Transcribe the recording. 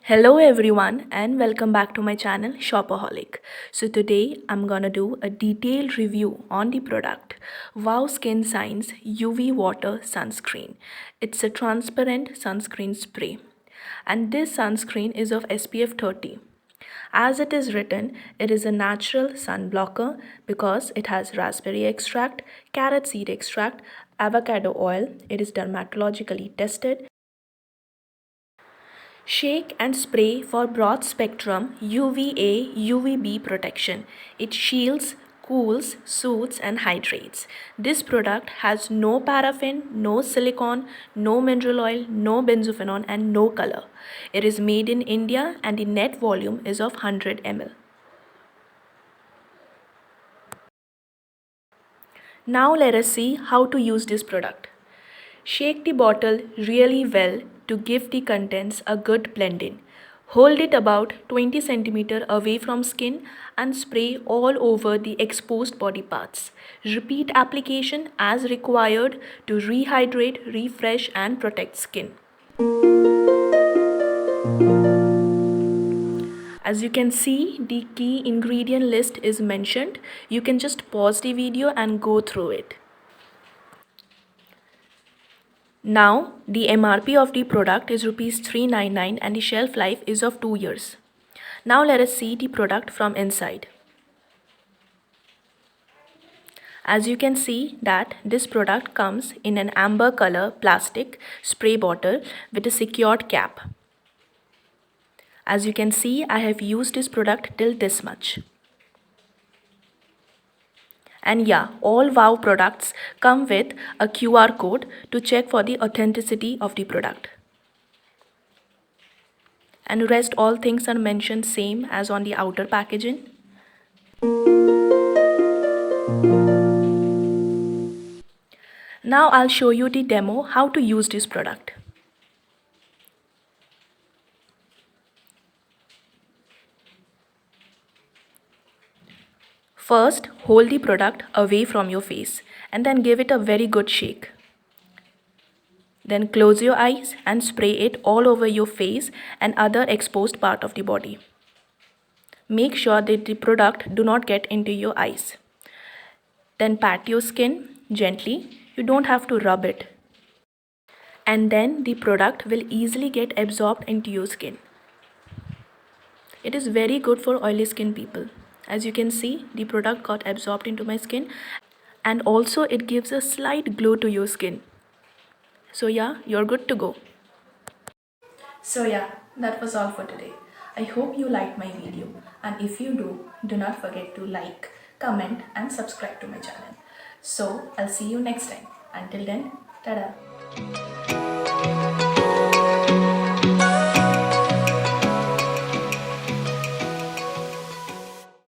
Hello everyone and welcome back to my channel Shopaholic. So today I'm gonna do a detailed review on the product Wow Skin Science UV Water Sunscreen. It's a transparent sunscreen spray and this sunscreen is of SPF 30. As it is written, it is a natural sun blocker because it has raspberry extract, carrot seed extract, avocado oil. It is dermatologically tested. Shake and spray for broad spectrum UVA UVB protection. It shields, cools, soothes and hydrates. This product has no paraffin, no silicone, no mineral oil, no benzophenone and no color. It is made in India and the net volume is of 100 ml. Now let us see how to use this product. Shake the bottle really well to give the contents a good blend in. Hold it about 20 cm away from skin and spray all over the exposed body parts. Repeat application as required to rehydrate, refresh and protect skin. As you can see, the key ingredient list is mentioned. You can just pause the video and go through it. Now, the MRP of the product is Rs 399 and the shelf life is of 2 years. Now let us see the product from inside. As you can see that this product comes in an amber color plastic spray bottle with a secured cap. As you can see, I have used this product till this much. And yeah, all Wow products come with a QR code to check for the authenticity of the product. And rest all things are mentioned same as on the outer packaging. Now I'll show you the demo how to use this product. First, hold the product away from your face and then give it a very good shake. Then close your eyes and spray it all over your face and other exposed part of the body. Make sure that the product do not get into your eyes. Then pat your skin gently. You don't have to rub it. And then the product will easily get absorbed into your skin. It is very good for oily skin people. As you can see, the product got absorbed into my skin and also it gives a slight glow to your skin. So yeah, you're good to go. So yeah, that was all for today. I hope you liked my video and if you do not forget to like, comment and subscribe to my channel. So I'll see you next time. Until then, tada!